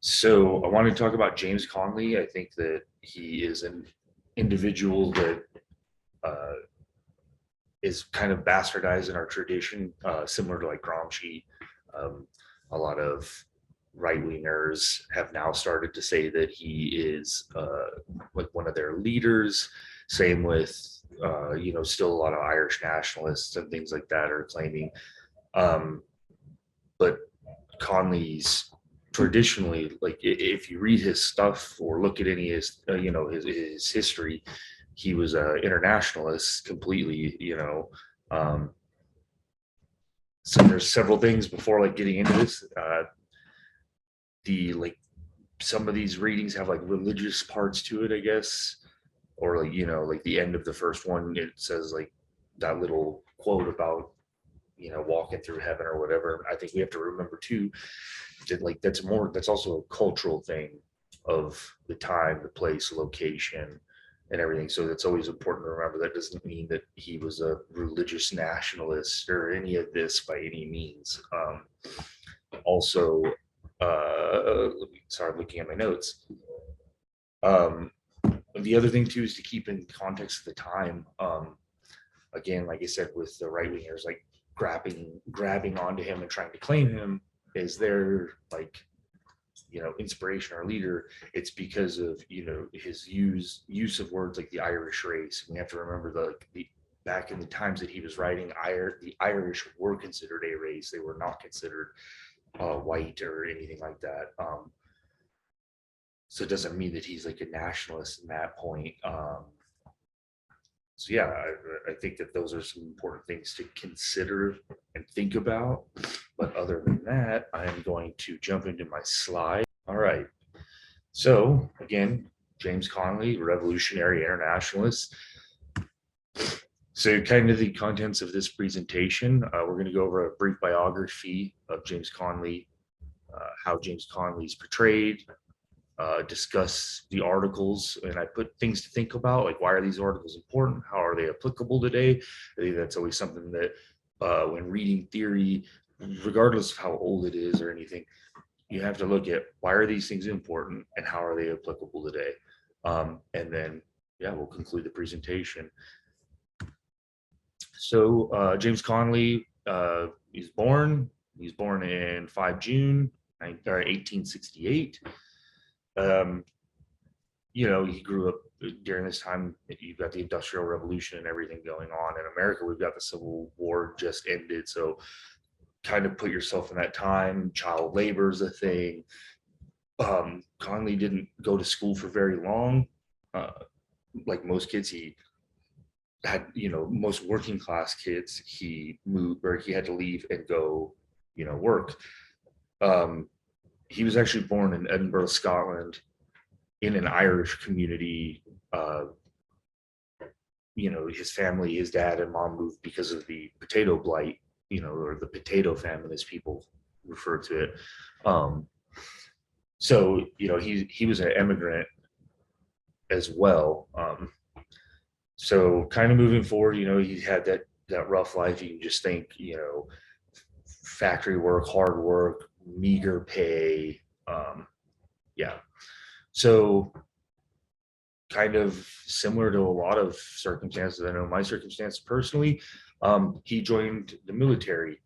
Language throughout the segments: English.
So I want to talk about James Conley. I think that he is an individual that uh, is kind of bastardized in our tradition, similar to like Gramsci. Um, a lot of right wingers have now started to say that he is like one of their leaders. Same with still a lot of Irish nationalists and things like that are claiming. Um, but Conley's traditionally, like if you read his stuff or look at any of his his history, he was an internationalist completely. Um, so there's several things before like getting into this. The like some of these readings have like religious parts to it, I guess, or like like the end of the first one, it says like that little quote about walking through heaven or whatever. I think we have to remember too that like that's also a cultural thing of the time, the place, location, and everything. So that's always important to remember. That doesn't mean that he was a religious nationalist or any of this by any means. Also, let me start looking at my notes. Um, the other thing too is to keep in context of the time. Again, like I said, with the right wingers, like grabbing onto him and trying to claim him as their like inspiration or leader. It's because of his use of words like the Irish race. And we have to remember the back in the times that he was writing, the Irish were considered a race. They were not considered white or anything like that. So it doesn't mean that he's like a nationalist in that point. So yeah, I think that those are some important things to consider and think about. But other than that, I'm going to jump into my slide. All right. So again, James Conley, revolutionary internationalist. So kind of the contents of this presentation, we're going to go over a brief biography of James Conley, how James Conley is portrayed, discuss the articles, and I put things to think about, like why are these articles important? How are they applicable today? I think that's always something that when reading theory, regardless of how old it is or anything, you have to look at why are these things important and how are they applicable today. And then, yeah, we'll conclude the presentation. So James Conley is born. He's born in 5 June 1868. He grew up during this time. You've got the Industrial Revolution and everything going on. In America, we've got the Civil War just ended. So kind of put yourself in that time. Child labor is a thing. Conley didn't go to school for very long. Like most kids, he had, most working class kids, he moved or he had to leave and go, work. He was actually born in Edinburgh, Scotland, in an Irish community. His family, his dad and mom moved because of the potato blight, or the potato famine as people refer to it. So, he was an immigrant as well. So kind of moving forward, he had that rough life. You can just think, factory work, hard work, meager pay. Yeah. So kind of similar to a lot of circumstances. I know my circumstance personally, he joined the military.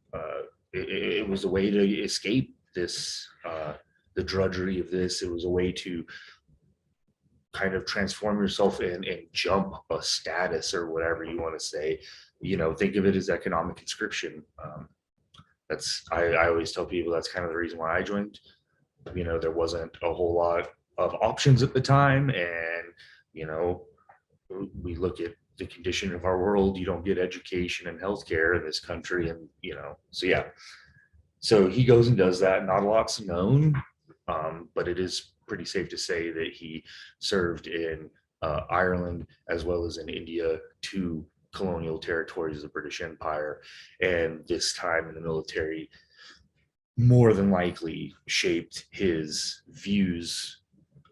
It was a way to escape this, the drudgery of this. It was a way to kind of transform yourself and jump a status or whatever you want to say. Think of it as economic conscription. I always tell people that's kind of the reason why I joined. There wasn't a whole lot of options at the time, and we look at the condition of our world. You don't get education and healthcare in this country, and so yeah. So he goes and does that. Not a lot's known, but it is pretty safe to say that he served in Ireland as well as in India, two colonial territories of the British Empire, and this time in the military more than likely shaped his views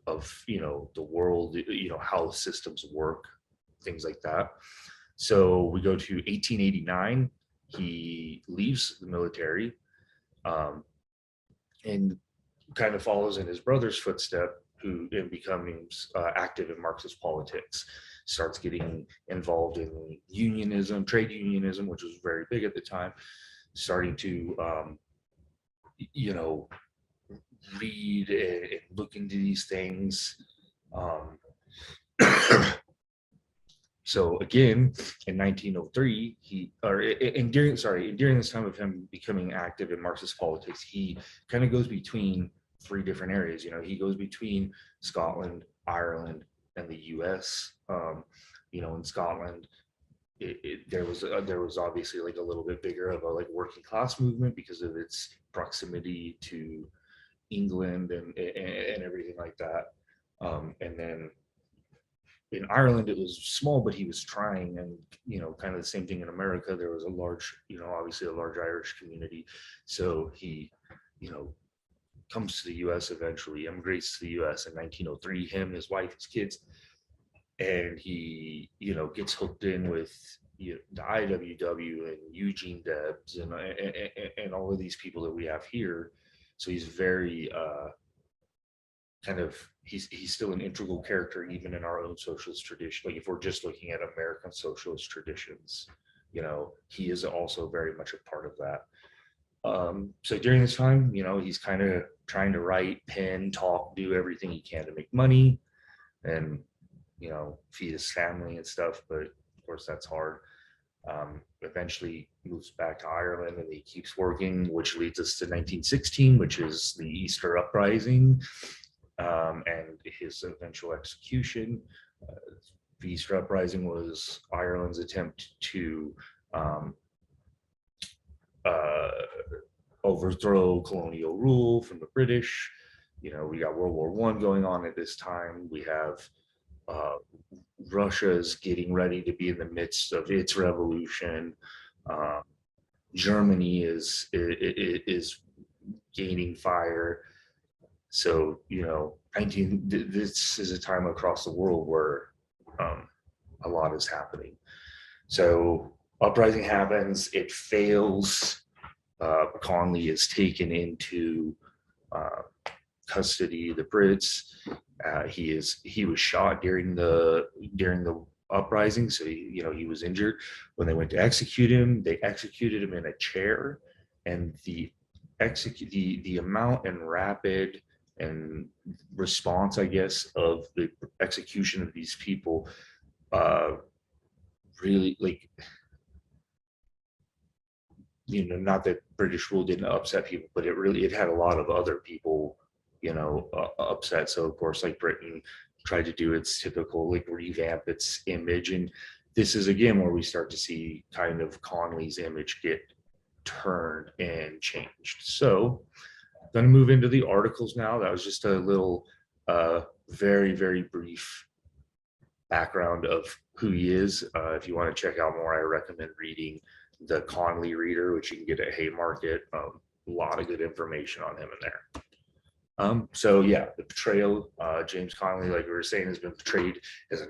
of the world, how systems work, things like that. So we go to 1889. He leaves the military, and kind of follows in his brother's footstep, who in becoming active in Marxist politics, starts getting involved in unionism, trade unionism, which was very big at the time, starting to, you know, read and look into these things. Um, so again, in 1903, during this time of him becoming active in Marxist politics, he kind of goes between three different areas. You know, he goes between Scotland, Ireland, and the U.S. You know, in Scotland, there was obviously like a little bit bigger of a like working class movement because of its proximity to England and everything like that. And then in Ireland, it was small, but he was trying, and you know, kind of the same thing in America. There was a large, you know, obviously a large Irish community, so he, you know, comes to the U.S. eventually, emigrates to the U.S. in 1903. Him, his wife, his kids, and he, you know, gets hooked in with the IWW and Eugene Debs and all of these people that we have here. So he's very kind of he's still an integral character even in our own socialist tradition. Like if we're just looking at American socialist traditions, you know, he is also very much a part of that. So during this time, you know, he's kind of trying to write, pen, talk, do everything he can to make money and, you know, feed his family and stuff. But of course, that's hard. Eventually moves back to Ireland and he keeps working, which leads us to 1916, which is the Easter Uprising and his eventual execution. The Easter Uprising was Ireland's attempt to uh, overthrow colonial rule from the British. You know, we got World War One going on at this time. We have uh, Russia's getting ready to be in the midst of its revolution. Uh, Germany is gaining fire. So you know, this is a time across the world where a lot is happening. So uprising happens, it fails. Conley is taken into uh, custody of the Brits. He was shot during the uprising, so he was injured. When they went to execute him, they executed him in a chair, and the amount and rapid and response, I guess, of the execution of these people really like not that British rule didn't upset people, but it had a lot of other people, upset. So of course, like Britain tried to do its typical like revamp its image, and this is again where we start to see kind of Conley's image get turned and changed. So I'm going to move into the articles now. That was just a little, very very brief background of who he is. If you want to check out more, I recommend reading the Conley Reader, which you can get at Haymarket. A lot of good information on him in there. So yeah, the portrayal, James Connolly, like we were saying, has been portrayed as an,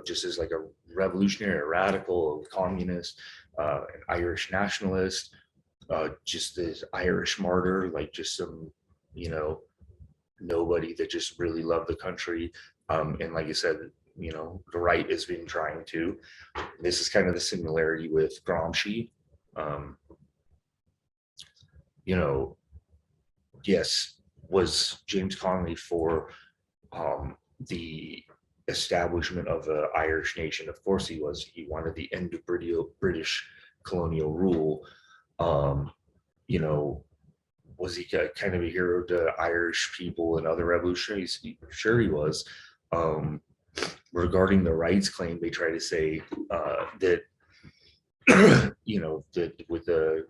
just as like a revolutionary, a radical, a communist, an Irish nationalist, just this Irish martyr, like just some, nobody that just really loved the country. And like you said, the right has been trying to. This is kind of the similarity with Gramsci. Um, yes, was James Connolly for the establishment of the Irish nation? Of course he was. He wanted the end of British colonial rule. Was he kind of a hero to Irish people and other revolutionaries? Sure he was. Regarding the rights claim, they try to say that, that with the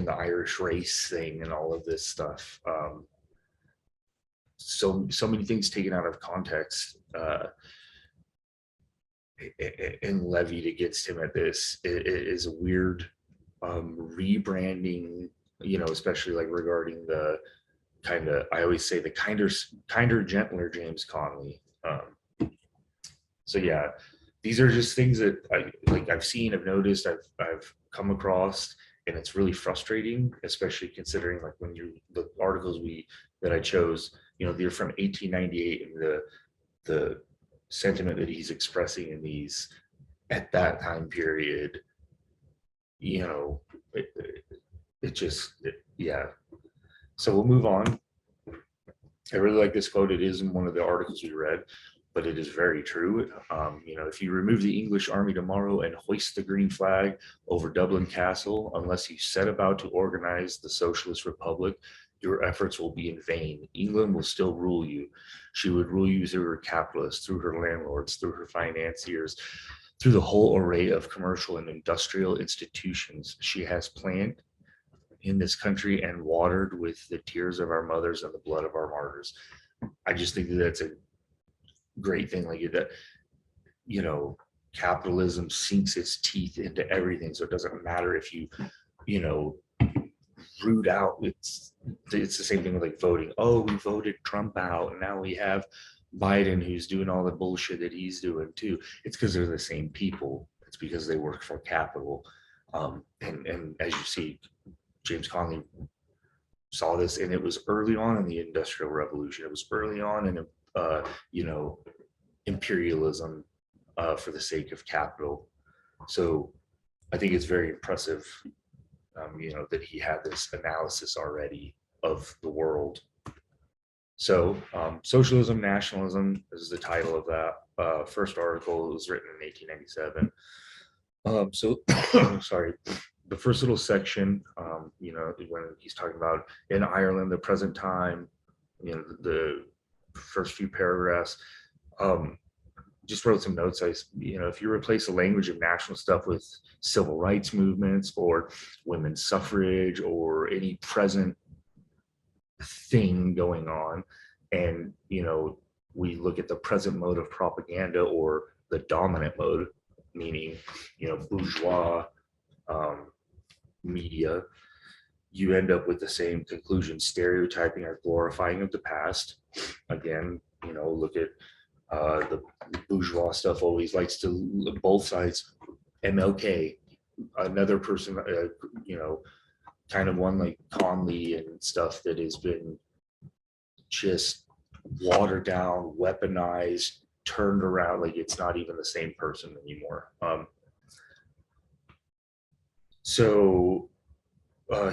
Irish race thing and all of this stuff, so many things taken out of context and levied against him at this. It is a weird rebranding, especially like regarding the kind of, I always say the kinder, gentler James Conley. So yeah, these are just things that I've seen, I've noticed, I've come across, and it's really frustrating, especially considering like when you the articles that I chose, they're from 1898, and the sentiment that he's expressing in these at that time period, you know, it, it just, yeah. So we'll move on. I really like this quote. It is in one of the articles we read, but it is very true. If you remove the English army tomorrow and hoist the green flag over Dublin Castle, unless you set about to organize the Socialist Republic, your efforts will be in vain. England will still rule you. She would rule you through her capitalists, through her landlords, through her financiers, through the whole array of commercial and industrial institutions she has planned in this country and watered with the tears of our mothers and the blood of our martyrs. I just think that that's a great thing, like that, you know, capitalism sinks its teeth into everything. So it doesn't matter if you know, root out, it's the same thing with like voting. Oh, we voted Trump out and now we have Biden who's doing all the bullshit that he's doing too. It's because they're the same people. It's because they work for capital. And as you see, James Conley saw this, and it was early on in the Industrial Revolution. It was early on in, imperialism for the sake of capital. So I think it's very impressive, that he had this analysis already of the world. So Socialism, Nationalism is the title of that first article. It was written in 1897. Sorry, the first little section, when he's talking about in Ireland, the present time, the first few paragraphs, just wrote some notes. If you replace the language of national stuff with civil rights movements or women's suffrage or any present thing going on, and, we look at the present mode of propaganda or the dominant mode, meaning, bourgeois media, you end up with the same conclusion: stereotyping or glorifying of the past. Again, look at the bourgeois stuff always likes to both sides. MLK, another person, kind of one like Conley and stuff that has been just watered down, weaponized, turned around, like it's not even the same person anymore. So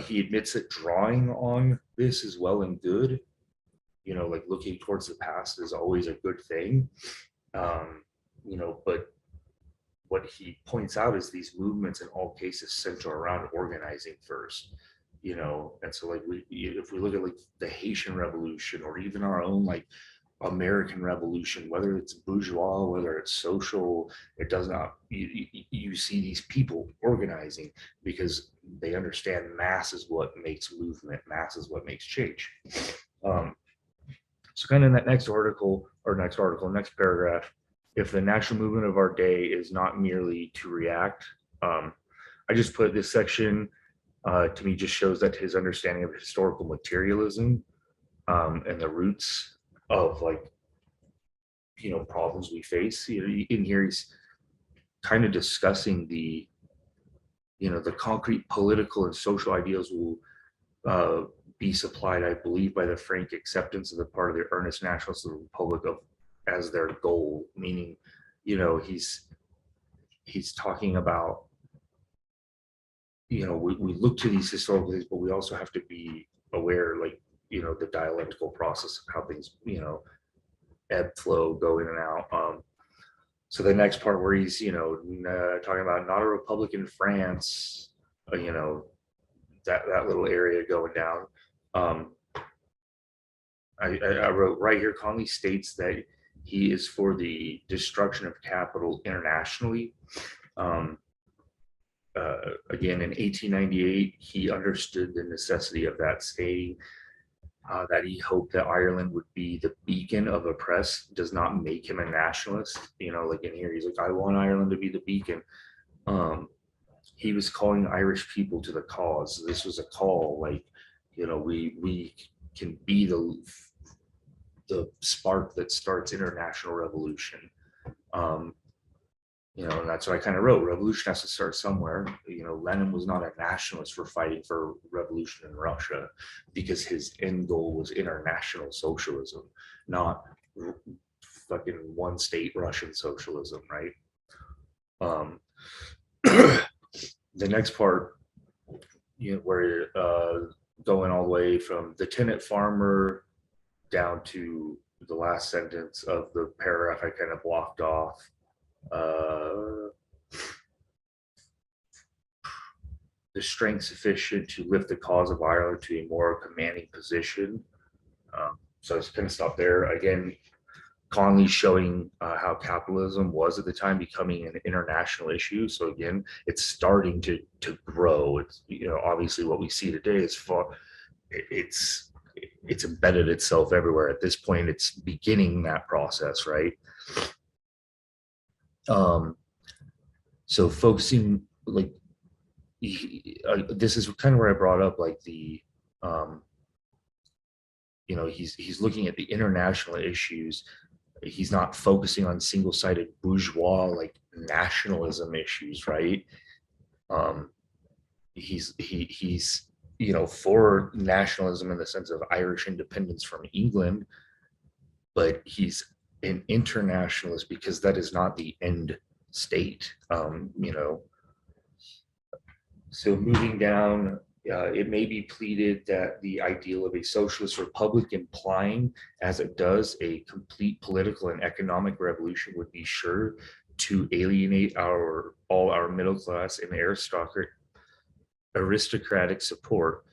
he admits that drawing on this is well and good. Like looking towards the past is always a good thing. But what he points out is these movements in all cases center around organizing first. And so like if we look at like the Haitian Revolution or even our own like American Revolution, whether it's bourgeois, whether it's social, it does not, you see these people organizing because they understand mass is what makes movement, mass is what makes change. So kind of in that next next paragraph, if the national movement of our day is not merely to react, I just put this section, to me, just shows that his understanding of historical materialism and the roots of like, problems we face. In here, he's kind of discussing the concrete political and social ideals will be supplied, I believe, by the frank acceptance of the part of the earnest nationalists of the Republic as their goal. Meaning, he's talking about, we look to these historical things, but we also have to be aware, like, the dialectical process of how things, ebb, flow, go in and out. So the next part where he's, talking about not a republic in France, that little area going down. I wrote right here, Conley states that he is for the destruction of capital internationally. Again, in 1898, he understood the necessity of that, stating that he hoped that Ireland would be the beacon of a press does not make him a nationalist. Like in here, he's like, I want Ireland to be the beacon. He was calling Irish people to the cause. This was a call, like, we can be the spark that starts international revolution. And that's what I kind of wrote. Revolution has to start somewhere. Lenin was not a nationalist for fighting for revolution in Russia, because his end goal was international socialism, not fucking one state Russian socialism, right? Um, the next part, where going all the way from the tenant farmer down to the last sentence of the paragraph I kind of blocked off. Uh, the strength sufficient to lift the cause of Ireland to a more commanding position. So I was going to stop there. Again, Conley showing how capitalism was at the time becoming an international issue. So again, it's starting to grow. It's obviously what we see today is it's it's embedded itself everywhere. At this point, it's beginning that process, right? So focusing like this is kind of where I brought up like the he's looking at the international issues. He's not focusing on single-sided bourgeois like nationalism issues, right? um he's for nationalism in the sense of Irish independence from England, but he's an internationalist because that is not the end state. So moving down, it may be pleaded that the ideal of a socialist republic, implying, as it does, a complete political and economic revolution, would be sure to alienate all our middle class and aristocratic support,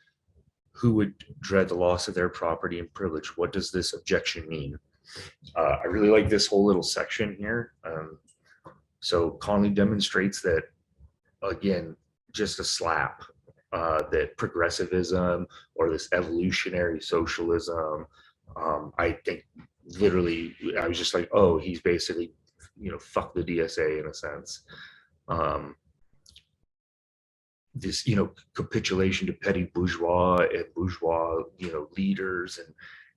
who would dread the loss of their property and privilege. What does this objection mean? I really like this whole little section here. So Conley demonstrates that, again, just a slap, that progressivism or this evolutionary socialism, I think literally, I was just like, oh, he's basically, fuck the DSA in a sense. This, capitulation to petty bourgeois and bourgeois, leaders,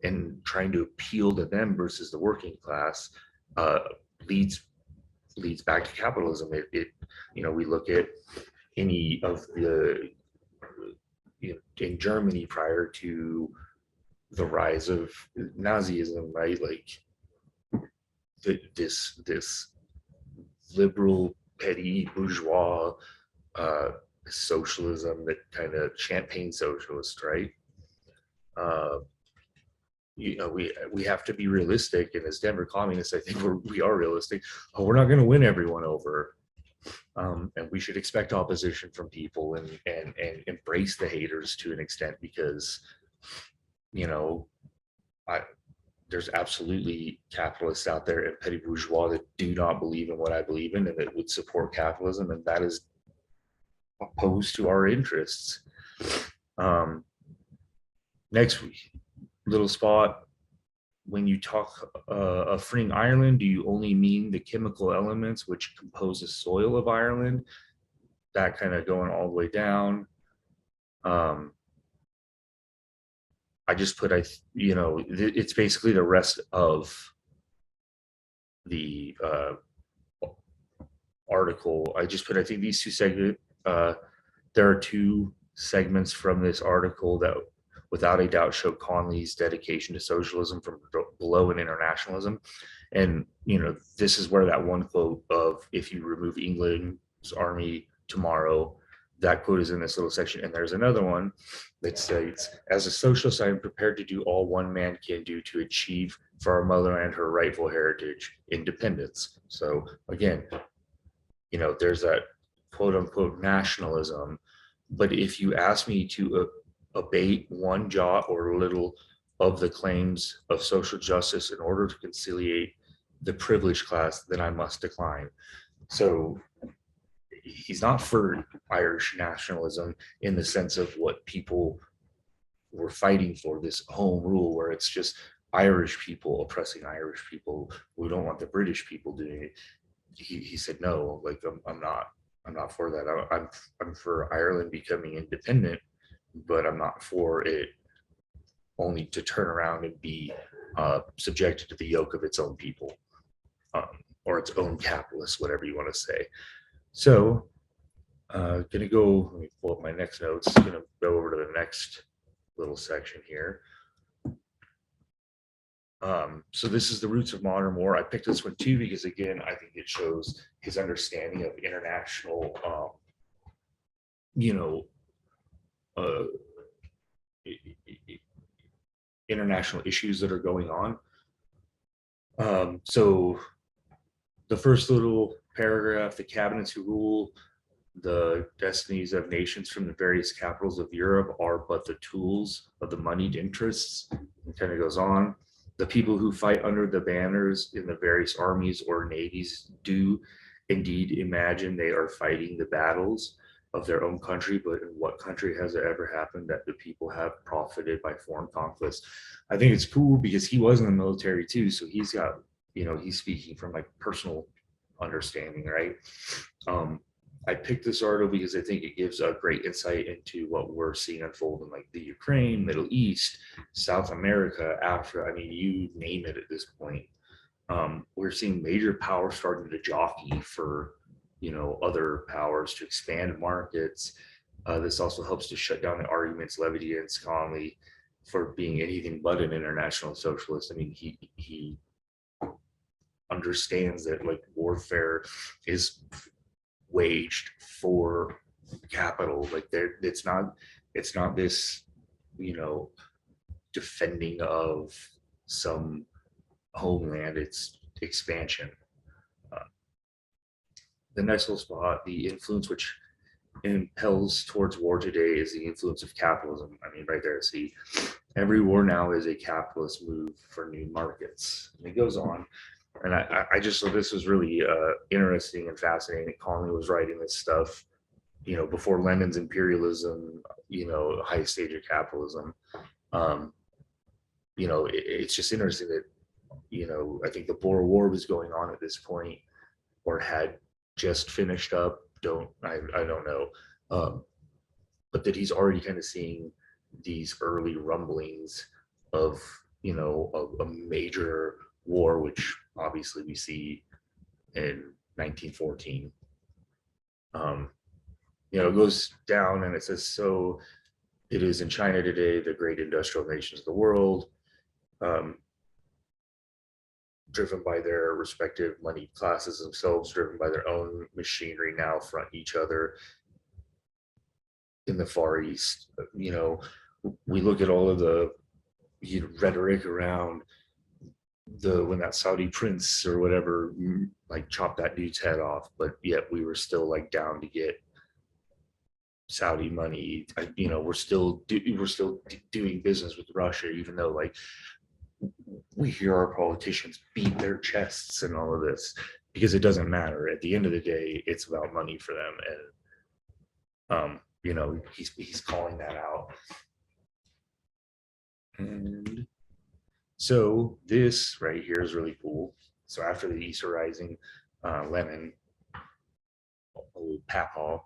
and trying to appeal to them versus the working class, uh, leads back to capitalism. We look at any of the, in Germany prior to the rise of Nazism, right? Like this liberal petty bourgeois socialism, that kind of champagne socialist, right? Uh, we have to be realistic, and as Denver communists, I think we are realistic. We're not going to win everyone over, and we should expect opposition from people, and embrace the haters to an extent, because I there's absolutely capitalists out there and petty bourgeois that do not believe in what I believe in and that would support capitalism, and that is opposed to our interests. Next little spot, when you talk of freeing Ireland, do you only mean the chemical elements which compose the soil of Ireland? That kind of going all the way down. I just put, it's basically the rest of the article. I just put, I think these two segments, there are two segments from this article that without a doubt show Conley's dedication to socialism from below and internationalism. And, this is where that one quote of, if you remove England's army tomorrow, that quote is in this little section. And there's another one that states, as a socialist, I am prepared to do all one man can do to achieve for our motherland her rightful heritage, independence. So again, there's that quote unquote nationalism. But if you ask me to abate one jot or little of the claims of social justice in order to conciliate the privileged class, then I must decline. So he's not for Irish nationalism in the sense of what people were fighting for, this home rule where it's just Irish people oppressing Irish people. We don't want the British people doing it. He said, no, like I'm not for that. I'm for Ireland becoming independent, but I'm not for it only to turn around and be subjected to the yoke of its own people, or its own capitalist, whatever you want to say. So, gonna go. Let me pull up my next notes. Gonna go over to the next little section here. So this is the roots of modern war. I picked this one too because again, I think it shows his understanding of international, you know, uh, international issues that are going on. So the first little paragraph: the cabinets who rule the destinies of nations from the various capitals of Europe are but the tools of the moneyed interests. It kind of goes on. The people who fight under the banners in the various armies or navies do indeed imagine they are fighting the battles of their own country, but in what country has it ever happened that the people have profited by foreign conquest? I think it's cool because he was in the military too, so he's got, he's speaking from like personal understanding, right? I picked this article because I think it gives a great insight into what we're seeing unfold in like the Ukraine, Middle East, South America, Africa. I mean, you name it at this point. We're seeing major powers starting to jockey for, other powers to expand markets. This also helps to shut down the arguments levied against Conley for being anything but an international socialist. I mean, he understands that like warfare is waged for capital. Like it's not this, defending of some homeland. It's expansion. Uh, the next little spot: the influence which impels towards war today is the influence of capitalism. I mean, right there. See, every war now is a capitalist move for new markets. And it goes on. And I just thought this was really interesting and fascinating that Conley was writing this stuff, before Lenin's imperialism, highest stage of capitalism. It's just interesting that, I think the Boer War was going on at this point or had just finished up. I don't know. But that he's already kind of seeing these early rumblings of, a major war, which obviously we see in 1914. It goes down and it says, so it is in China today, the great industrial nations of the world, driven by their respective moneyed classes themselves, driven by their own machinery, now front each other. In the Far East, we look at all of the rhetoric around when that Saudi prince or whatever like chopped that dude's head off, but yet we were still like down to get Saudi money. We're still doing business with Russia, even though like we hear our politicians beat their chests and all of this, because it doesn't matter. At the end of the day, it's about money for them, and he's calling that out. And so this right here is really cool. So after the Easter Rising, Lenin, old Papaw,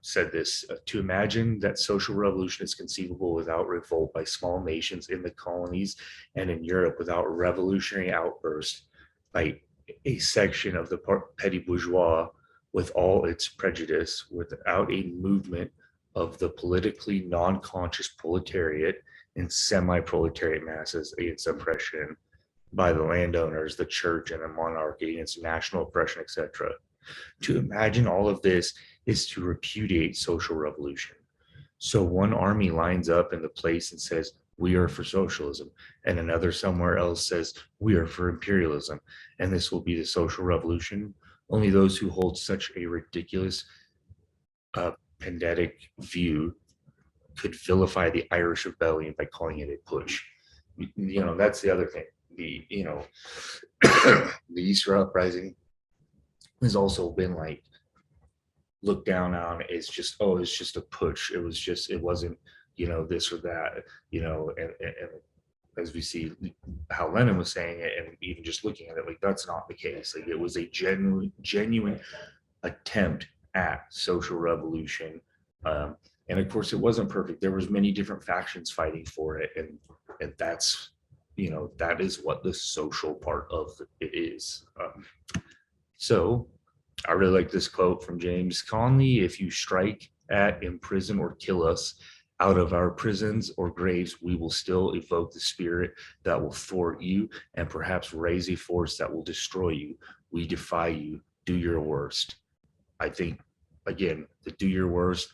said this: to imagine that social revolution is conceivable without revolt by small nations in the colonies and in Europe, without revolutionary outburst by a section of the petty bourgeois with all its prejudice, without a movement of the politically non-conscious proletariat and semi-proletariat masses against oppression by the landowners, the church, and the monarchy against national oppression, etc. To imagine all of this is to repudiate social revolution. So one army lines up in the place and says, we are for socialism, and another somewhere else says, we are for imperialism, and this will be the social revolution. Only those who hold such a ridiculous, pedantic view could vilify the Irish rebellion by calling it a push. That's the other thing. The Easter Uprising has also been like looked down on as just, it's just a push. It wasn't, this or that, and as we see how Lenin was saying it, and even just looking at it, like that's not the case. Like it was a genuine attempt at social revolution. And of course it wasn't perfect. There was many different factions fighting for it. And that's, you know, that is what the social part of it is. So I really like this quote from James Conley: if you strike at, imprison, or kill us, out of our prisons or graves, we will still evoke the spirit that will thwart you and perhaps raise a force that will destroy you. We defy you. Do your worst. I think, again, the do your worst,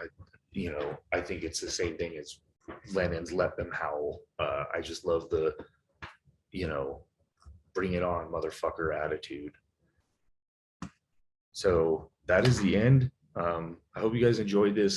I, you know, I think it's the same thing as Lennon's Let Them Howl. I just love the, you know, bring it on, motherfucker attitude. So that is the end. I hope you guys enjoyed this.